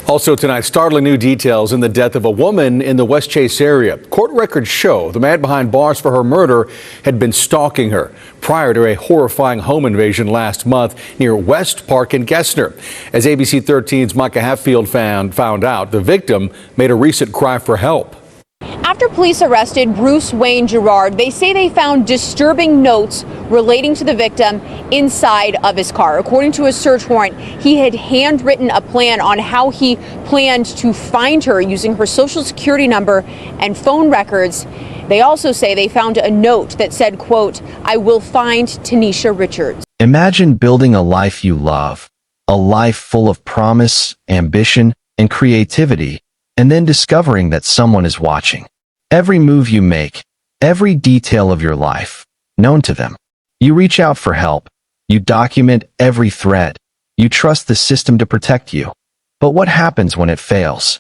Also tonight, startling new details in the death of a woman in the West Chase area. Court records show the man behind bars for her murder had been stalking her prior to a horrifying home invasion last month near West Park in Gessner. As ABC 13's Micah Hatfield found out, the victim made a recent cry for help. After police arrested Bruce Wayne Gerard, they say they found disturbing notes relating to the victim inside of his car. According to a search warrant, he had handwritten a plan on how he planned to find her using her social security number and phone records. They also say they found a note that said, quote, "I will find Tanisha Richards." Imagine building a life you love, a life full of promise, ambition, and creativity, and then discovering that someone is watching. Every move you make, every detail of your life, known to them. You reach out for help. You document every thread. You trust the system to protect you. But what happens when it fails?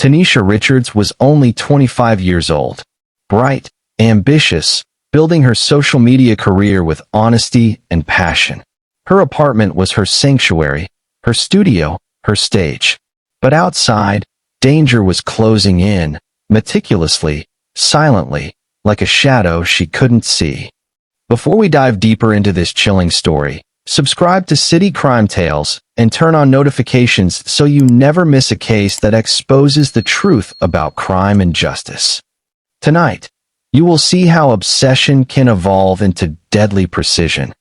Tanisha Richards was only 25 years old, bright, ambitious, building her social media career with honesty and passion. Her apartment was her sanctuary, her studio, her stage. But outside, danger was closing in, meticulously, silently, like a shadow she couldn't see. Before we dive deeper into this chilling story, subscribe to City Crime Tales and turn on notifications so you never miss a case that exposes the truth about crime and justice. Tonight, you will see how obsession can evolve into deadly precision,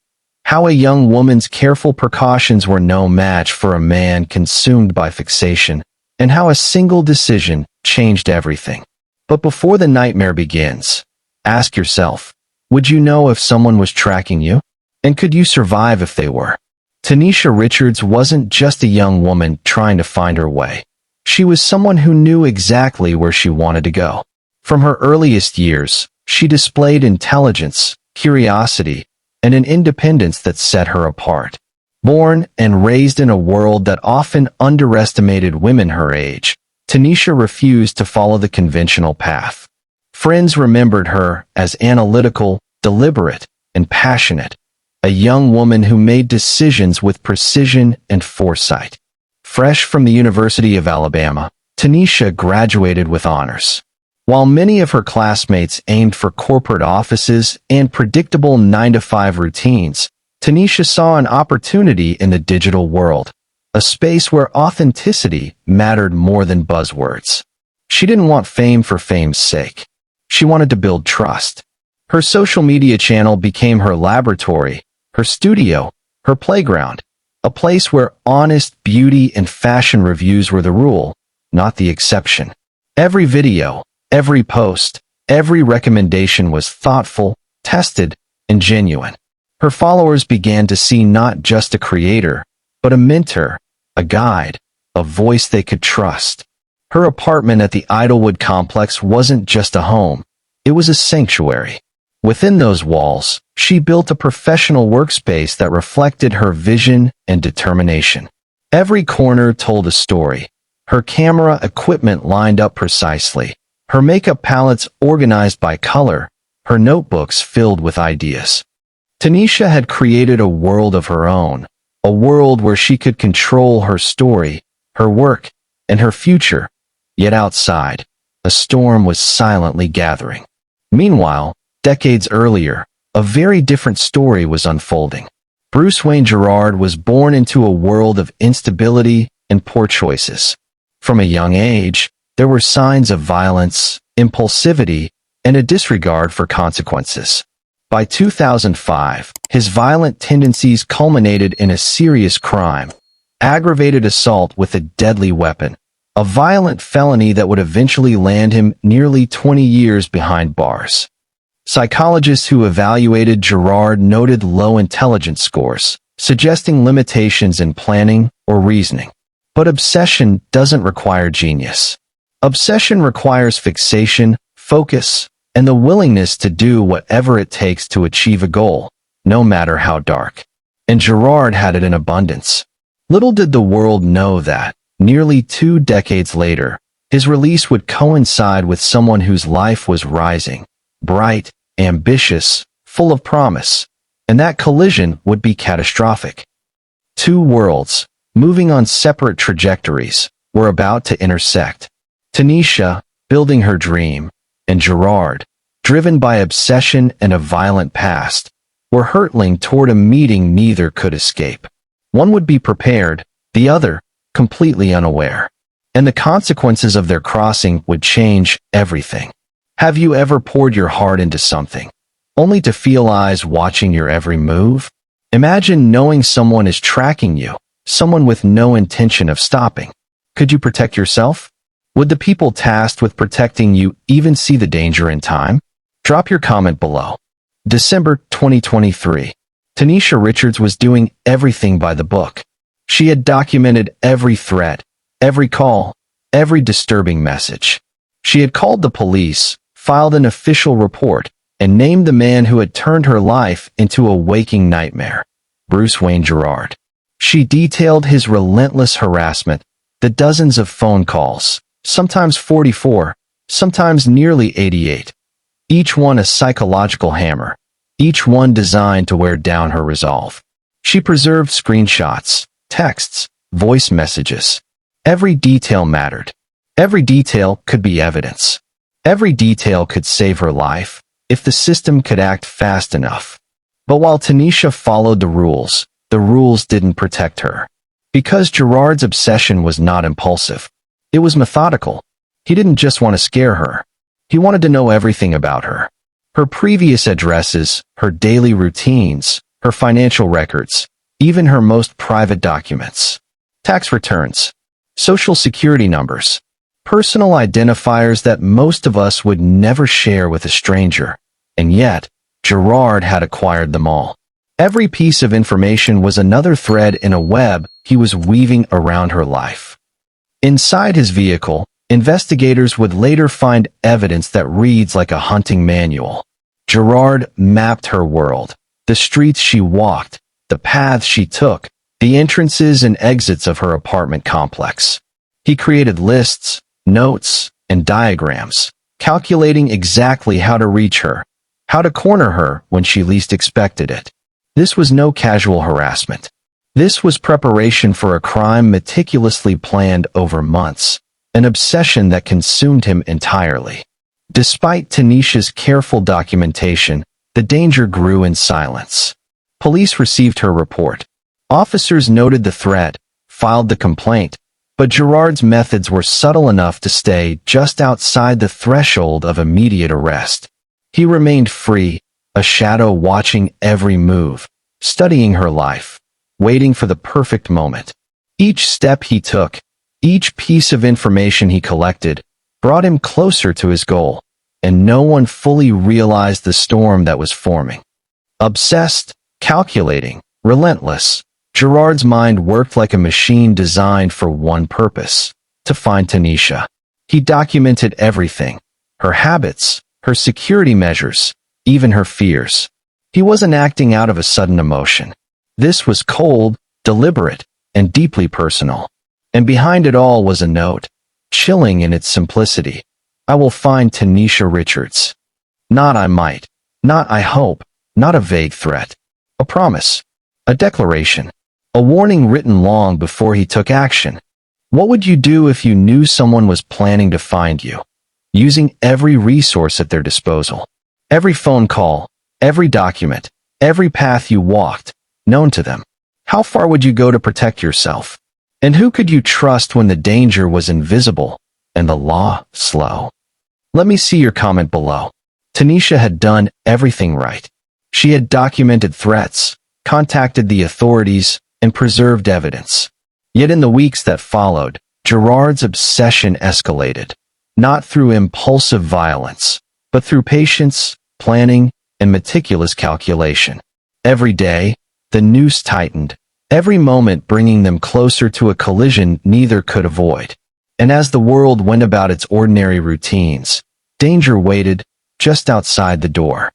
how a young woman's careful precautions were no match for a man consumed by fixation, and how a single decision changed everything. But before the nightmare begins, ask yourself, would you know if someone was tracking you? And could you survive if they were? Tanisha Richards wasn't just a young woman trying to find her way. She was someone who knew exactly where she wanted to go. From her earliest years, she displayed intelligence, curiosity, and an independence that set her apart. Born and raised in a world that often underestimated women her age, Tanisha refused to follow the conventional path. Friends remembered her as analytical, deliberate, and passionate, a young woman who made decisions with precision and foresight. Fresh from the University of Alabama, Tanisha graduated with honors. While many of her classmates aimed for corporate offices and predictable 9-to-5 routines, Tanisha saw an opportunity in the digital world, a space where authenticity mattered more than buzzwords. She didn't want fame for fame's sake. She wanted to build trust. Her social media channel became her laboratory, her studio, her playground, a place where honest beauty and fashion reviews were the rule, not the exception. Every video, every post, every recommendation was thoughtful, tested, and genuine. Her followers began to see not just a creator, but a mentor, a guide, a voice they could trust. Her apartment at the Idlewood complex wasn't just a home, it was a sanctuary. Within those walls, she built a professional workspace that reflected her vision and determination. Every corner told a story, her camera equipment lined up precisely, her makeup palettes organized by color, her notebooks filled with ideas. Tanisha had created a world of her own, a world where she could control her story, her work, and her future. Yet outside, a storm was silently gathering. Meanwhile, decades earlier, a very different story was unfolding. Bruce Wayne Gerard was born into a world of instability and poor choices. From a young age, there were signs of violence, impulsivity, and a disregard for consequences. By 2005, his violent tendencies culminated in a serious crime, aggravated assault with a deadly weapon, a violent felony that would eventually land him nearly 20 years behind bars. Psychologists who evaluated Gerard noted low intelligence scores, suggesting limitations in planning or reasoning. But obsession doesn't require genius. Obsession requires fixation, focus, and the willingness to do whatever it takes to achieve a goal, no matter how dark. And Gerard had it in abundance. Little did the world know that, nearly 2 decades later, his release would coincide with someone whose life was rising, bright, ambitious, full of promise, and that collision would be catastrophic. 2 worlds, moving on separate trajectories, were about to intersect. Tanisha, building her dream, and Gerard, driven by obsession and a violent past, were hurtling toward a meeting neither could escape. One would be prepared, the other, completely unaware. And the consequences of their crossing would change everything. Have you ever poured your heart into something, only to feel eyes watching your every move? Imagine knowing someone is tracking you, someone with no intention of stopping. Could you protect yourself? Would the people tasked with protecting you even see the danger in time? Drop your comment below. December 2023. Tanisha Richards was doing everything by the book. She had documented every threat, every call, every disturbing message. She had called the police, filed an official report, and named the man who had turned her life into a waking nightmare, Bruce Wayne Gerard. She detailed his relentless harassment, the dozens of phone calls, sometimes 44, sometimes nearly 88. Each one a psychological hammer, each one designed to wear down her resolve. She preserved screenshots, texts, voice messages. Every detail mattered. Every detail could be evidence. Every detail could save her life, if the system could act fast enough. But while Tanisha followed the rules didn't protect her. Because Gerard's obsession was not impulsive. It was methodical. He didn't just want to scare her. He wanted to know everything about her. Her previous addresses, her daily routines, her financial records, even her most private documents. Tax returns, social security numbers, personal identifiers that most of us would never share with a stranger. And yet, Gerard had acquired them all. Every piece of information was another thread in a web he was weaving around her life. Inside his vehicle, investigators would later find evidence that reads like a hunting manual. Gerard mapped her world, the streets she walked, the paths she took, the entrances and exits of her apartment complex. He created lists, notes, and diagrams, calculating exactly how to reach her, how to corner her when she least expected it. This was no casual harassment. This was preparation for a crime meticulously planned over months, an obsession that consumed him entirely. Despite Tanisha's careful documentation, the danger grew in silence. Police received her report. Officers noted the threat, filed the complaint, but Gerard's methods were subtle enough to stay just outside the threshold of immediate arrest. He remained free, a shadow watching every move, studying her life, waiting for the perfect moment. Each step he took, each piece of information he collected, brought him closer to his goal, and no one fully realized the storm that was forming. Obsessed, calculating, relentless, Gerard's mind worked like a machine designed for one purpose: to find Tanisha. He documented everything: her habits, her security measures, even her fears. He wasn't acting out of a sudden emotion. This was cold, deliberate, and deeply personal. And behind it all was a note, chilling in its simplicity: I will find Tanisha Richards. Not I might, not I hope, not a vague threat. A promise, a declaration, a warning written long before he took action. What would you do if you knew someone was planning to find you? Using every resource at their disposal. Every phone call, every document, every path you walked, known to them. How far would you go to protect yourself? And who could you trust when the danger was invisible and the law slow? Let me see your comment below. Tanisha had done everything right. She had documented threats, contacted the authorities, and preserved evidence. Yet in the weeks that followed, Gerard's obsession escalated, not through impulsive violence, but through patience, planning, and meticulous calculation. Every day, the noose tightened, every moment bringing them closer to a collision neither could avoid. And as the world went about its ordinary routines, danger waited just outside the door.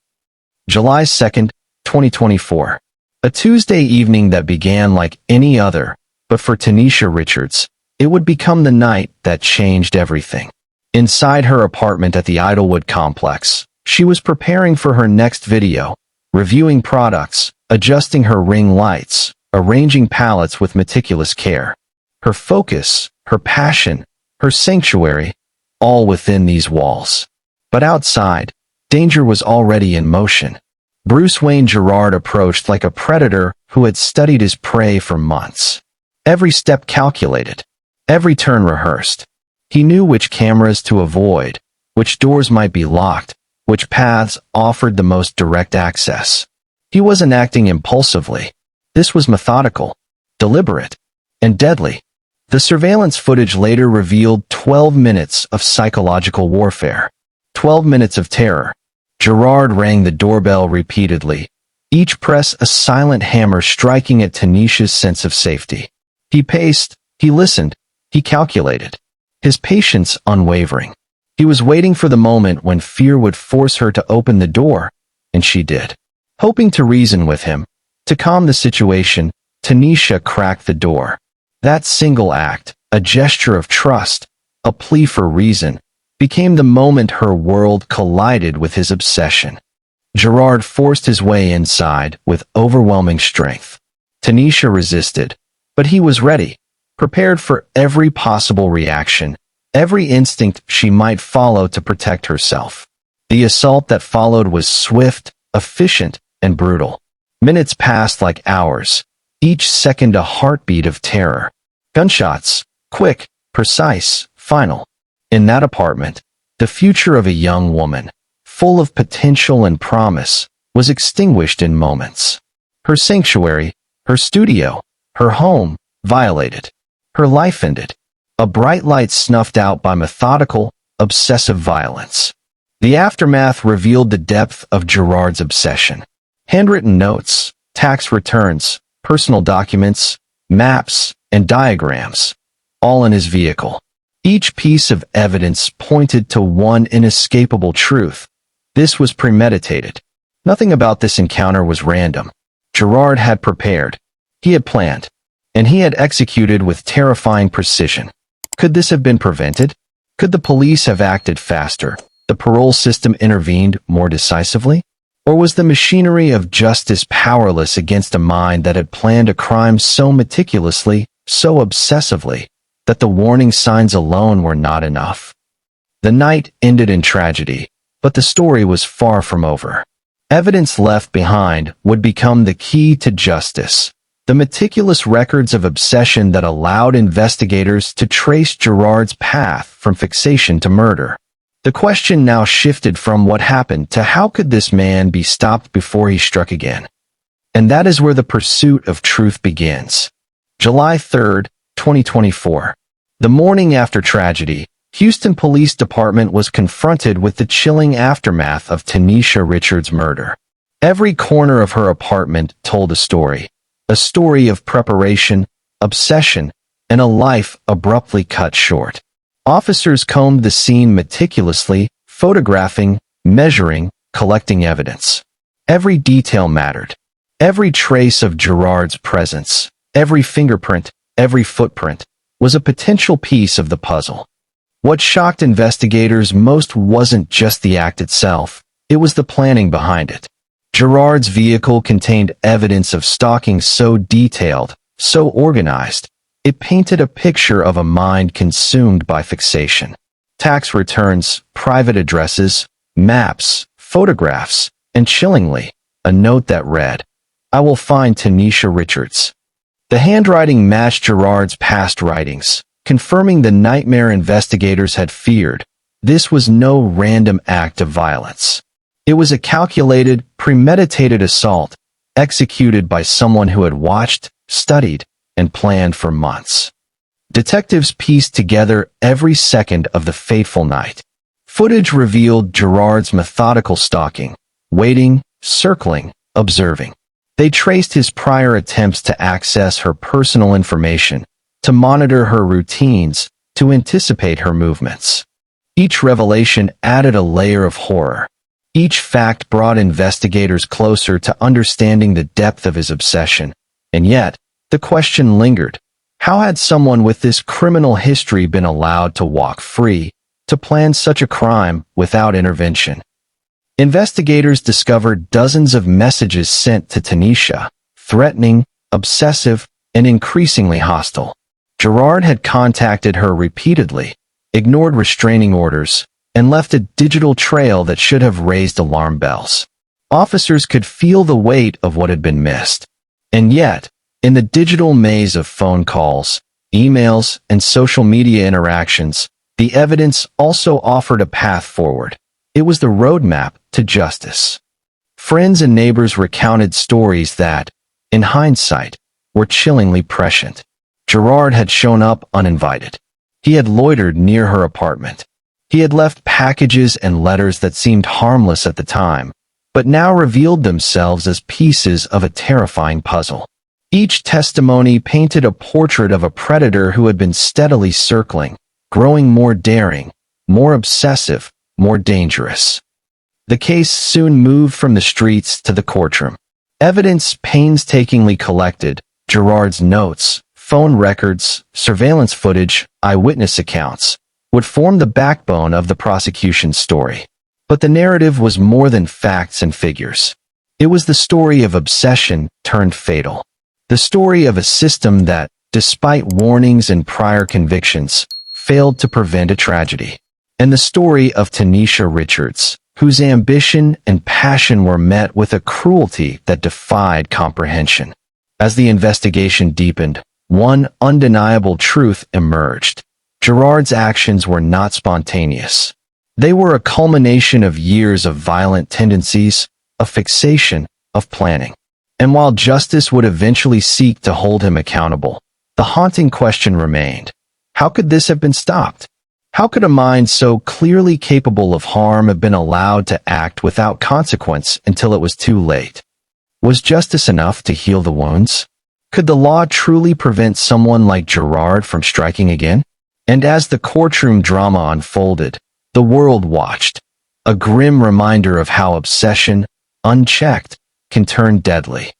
July 2nd, 2024. A Tuesday evening that began like any other, but for Tanisha Richards, it would become the night that changed everything. Inside her apartment at the Idlewood complex, she was preparing for her next video, reviewing products, adjusting her ring lights, arranging palettes with meticulous care. Her focus, her passion, her sanctuary, all within these walls. But outside, danger was already in motion. Bruce Wayne Gerard approached like a predator who had studied his prey for months. Every step calculated, every turn rehearsed. He knew which cameras to avoid, which doors might be locked, which paths offered the most direct access. He wasn't acting impulsively. This was methodical, deliberate, and deadly. The surveillance footage later revealed 12 minutes of psychological warfare, 12 minutes of terror. Gerard rang the doorbell repeatedly, each press a silent hammer striking at Tanisha's sense of safety. He paced, he listened, he calculated, his patience unwavering. He was waiting for the moment when fear would force her to open the door, and she did. Hoping to reason with him, to calm the situation, Tanisha cracked the door. That single act, a gesture of trust, a plea for reason, became the moment her world collided with his obsession. Gerard forced his way inside with overwhelming strength. Tanisha resisted, but he was ready, prepared for every possible reaction, every instinct she might follow to protect herself. The assault that followed was swift, efficient, and brutal. Minutes passed like hours, each second a heartbeat of terror. Gunshots, quick, precise, final. In that apartment, the future of a young woman, full of potential and promise, was extinguished in moments. Her sanctuary, her studio, her home, violated. Her life ended. A bright light snuffed out by methodical, obsessive violence. The aftermath revealed the depth of Gerard's obsession. Handwritten notes, tax returns, personal documents, maps, and diagrams, all in his vehicle. Each piece of evidence pointed to one inescapable truth. This was premeditated. Nothing about this encounter was random. Gerard had prepared. He had planned. And he had executed with terrifying precision. Could this have been prevented? Could the police have acted faster? The parole system intervened more decisively? Or was the machinery of justice powerless against a mind that had planned a crime so meticulously, so obsessively, that the warning signs alone were not enough? The night ended in tragedy, but the story was far from over. Evidence left behind would become the key to justice, the meticulous records of obsession that allowed investigators to trace Gerard's path from fixation to murder. The question now shifted from what happened to how could this man be stopped before he struck again? And that is where the pursuit of truth begins. July 3rd, 2024. The morning after tragedy, Houston Police Department was confronted with the chilling aftermath of Tanisha Richards' murder. Every corner of her apartment told a story of preparation, obsession, and a life abruptly cut short. Officers combed the scene meticulously, photographing, measuring, collecting evidence. Every detail mattered. Every trace of Gerard's presence, every fingerprint, every footprint, was a potential piece of the puzzle. What shocked investigators most wasn't just the act itself, it was the planning behind it. Gerard's vehicle contained evidence of stalking so detailed, so organized, it painted a picture of a mind consumed by fixation. Tax returns, private addresses, maps, photographs, and chillingly, a note that read, "I will find Tanisha Richards." The handwriting matched Gerard's past writings, confirming the nightmare investigators had feared. This was no random act of violence. It was a calculated, premeditated assault, executed by someone who had watched, studied, and planned for months. Detectives pieced together every second of the fateful night. Footage revealed Gerard's methodical stalking, waiting, circling, observing. They traced his prior attempts to access her personal information, to monitor her routines, to anticipate her movements. Each revelation added a layer of horror. Each fact brought investigators closer to understanding the depth of his obsession. And yet, the question lingered. How had someone with this criminal history been allowed to walk free, to plan such a crime without intervention? Investigators discovered dozens of messages sent to Tanisha, threatening, obsessive, and increasingly hostile. Gerard had contacted her repeatedly, ignored restraining orders, and left a digital trail that should have raised alarm bells. Officers could feel the weight of what had been missed. And yet, in the digital maze of phone calls, emails, and social media interactions, the evidence also offered a path forward. It was the roadmap to justice. Friends and neighbors recounted stories that, in hindsight, were chillingly prescient. Gerard had shown up uninvited. He had loitered near her apartment. He had left packages and letters that seemed harmless at the time, but now revealed themselves as pieces of a terrifying puzzle. Each testimony painted a portrait of a predator who had been steadily circling, growing more daring, more obsessive, more dangerous. The case soon moved from the streets to the courtroom. Evidence painstakingly collected, Gerard's notes, phone records, surveillance footage, eyewitness accounts, would form the backbone of the prosecution's story. But the narrative was more than facts and figures. It was the story of obsession turned fatal. The story of a system that, despite warnings and prior convictions, failed to prevent a tragedy. And the story of Tanisha Richards, whose ambition and passion were met with a cruelty that defied comprehension. As the investigation deepened, one undeniable truth emerged. Gerard's actions were not spontaneous. They were a culmination of years of violent tendencies, of fixation, of planning. And while justice would eventually seek to hold him accountable, the haunting question remained. How could this have been stopped? How could a mind so clearly capable of harm have been allowed to act without consequence until it was too late? Was justice enough to heal the wounds? Could the law truly prevent someone like Gerard from striking again? And as the courtroom drama unfolded, the world watched, a grim reminder of how obsession, unchecked, can turn deadly.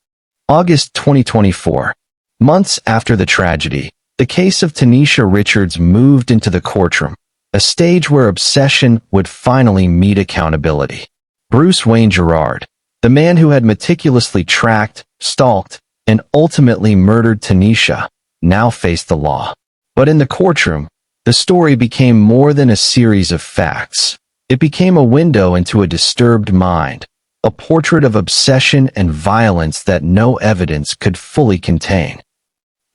August 2024. Months after the tragedy, the case of Tanisha Richards moved into the courtroom, a stage where obsession would finally meet accountability. Bruce Wayne Gerard, the man who had meticulously tracked, stalked, and ultimately murdered Tanisha, now faced the law. But in the courtroom, the story became more than a series of facts. It became a window into a disturbed mind, a portrait of obsession and violence that no evidence could fully contain.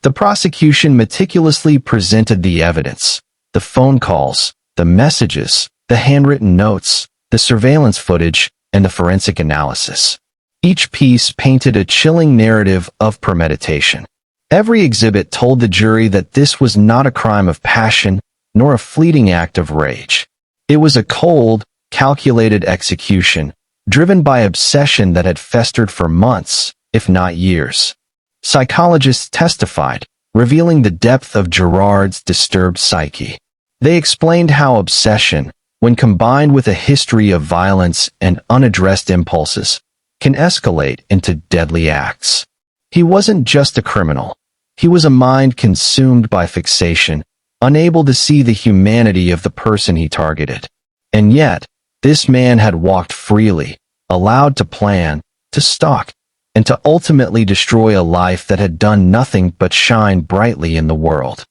The prosecution meticulously presented the evidence, the phone calls, the messages, the handwritten notes, the surveillance footage, and the forensic analysis. Each piece painted a chilling narrative of premeditation. Every exhibit told the jury that this was not a crime of passion, nor a fleeting act of rage. It was a cold, calculated execution, driven by obsession that had festered for months, if not years. Psychologists testified, revealing the depth of Gerard's disturbed psyche. They explained how obsession, when combined with a history of violence and unaddressed impulses, can escalate into deadly acts. He wasn't just a criminal. He was a mind consumed by fixation, unable to see the humanity of the person he targeted. And yet, this man had walked freely, allowed to plan, to stalk, and to ultimately destroy a life that had done nothing but shine brightly in the world.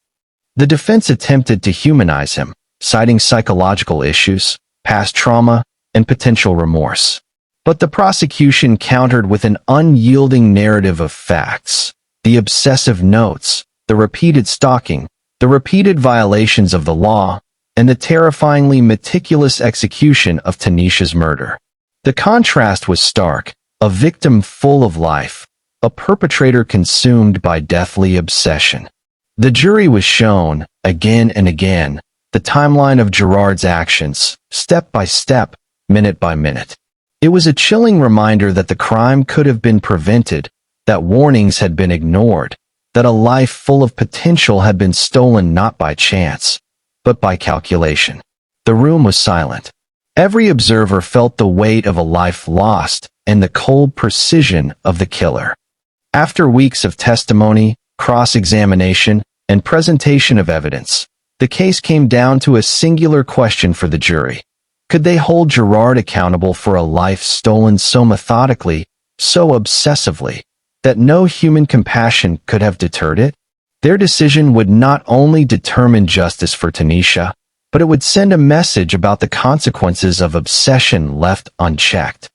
The defense attempted to humanize him, citing psychological issues, past trauma, and potential remorse. But the prosecution countered with an unyielding narrative of facts: the obsessive notes, the repeated stalking, the repeated violations of the law, and the terrifyingly meticulous execution of Tanisha's murder. The contrast was stark: a victim full of life, a perpetrator consumed by deathly obsession. The jury was shown, again and again, the timeline of Gerard's actions, step by step, minute by minute. It was a chilling reminder that the crime could have been prevented, that warnings had been ignored, that a life full of potential had been stolen not by chance, but by calculation. The room was silent. Every observer felt the weight of a life lost and the cold precision of the killer. After weeks of testimony, cross-examination, and presentation of evidence, the case came down to a singular question for the jury. Could they hold Gerard accountable for a life stolen so methodically, so obsessively, that no human compassion could have deterred it? Their decision would not only determine justice for Tanisha, but it would send a message about the consequences of obsession left unchecked.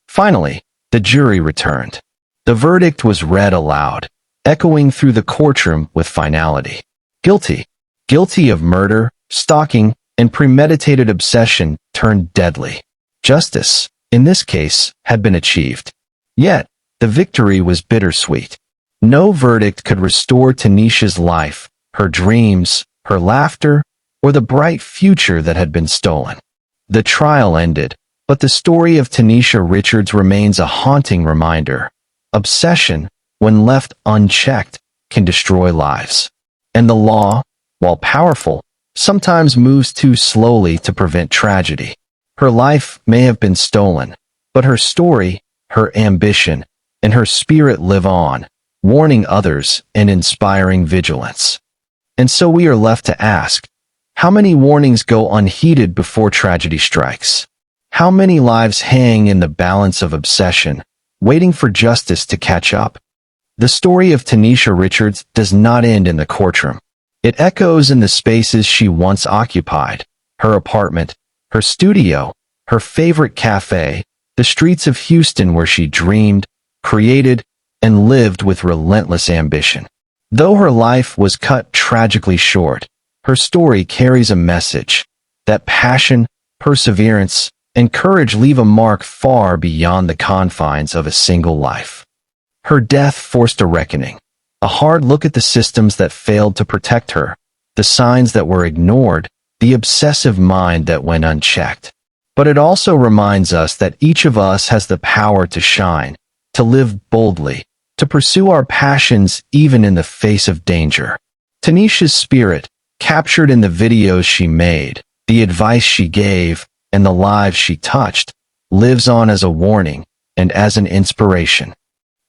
Finally, the jury returned. The verdict was read aloud, echoing through the courtroom with finality. Guilty. Guilty of murder, stalking, and premeditated obsession turned deadly. Justice, in this case, had been achieved. Yet, the victory was bittersweet. No verdict could restore Tanisha's life, her dreams, her laughter, or the bright future that had been stolen. The trial ended, but the story of Tanisha Richards remains a haunting reminder. Obsession, when left unchecked, can destroy lives. And the law, while powerful, sometimes moves too slowly to prevent tragedy. Her life may have been stolen, but her story, her ambition, and her spirit live on, warning others and inspiring vigilance. And so we are left to ask, how many warnings go unheeded before tragedy strikes? How many lives hang in the balance of obsession, waiting for justice to catch up? The story of Tanisha Richards does not end in the courtroom. It echoes in the spaces she once occupied, her apartment, her studio, her favorite cafe, the streets of Houston where she dreamed, created, and lived with relentless ambition. Though her life was cut tragically short, her story carries a message that passion, perseverance, and courage leave a mark far beyond the confines of a single life. Her death forced a reckoning, a hard look at the systems that failed to protect her, the signs that were ignored, the obsessive mind that went unchecked. But it also reminds us that each of us has the power to shine, to live boldly, to pursue our passions even in the face of danger. Tanisha's spirit, captured in the videos she made, the advice she gave, and the lives she touched, lives on as a warning and as an inspiration.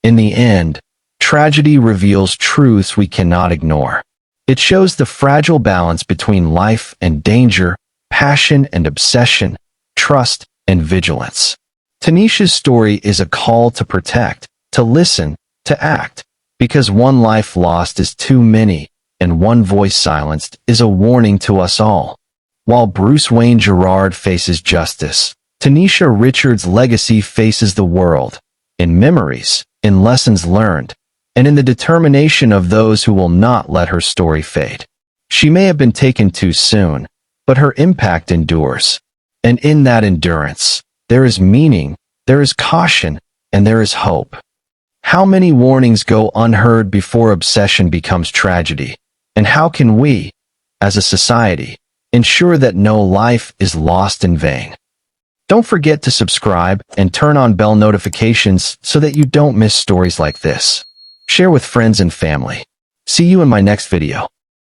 In the end, tragedy reveals truths we cannot ignore. It shows the fragile balance between life and danger, passion and obsession, trust and vigilance. Tanisha's story is a call to protect, to listen, to act, because one life lost is too many, and one voice silenced is a warning to us all. While Bruce Wayne Gerard faces justice, Tanisha Richards' legacy faces the world, in memories, in lessons learned, and in the determination of those who will not let her story fade. She may have been taken too soon, but her impact endures. And in that endurance, there is meaning, there is caution, and there is hope. How many warnings go unheard before obsession becomes tragedy? And how can we, as a society, ensure that no life is lost in vain? Don't forget to subscribe and turn on bell notifications so that you don't miss stories like this. Share with friends and family. See you in my next video.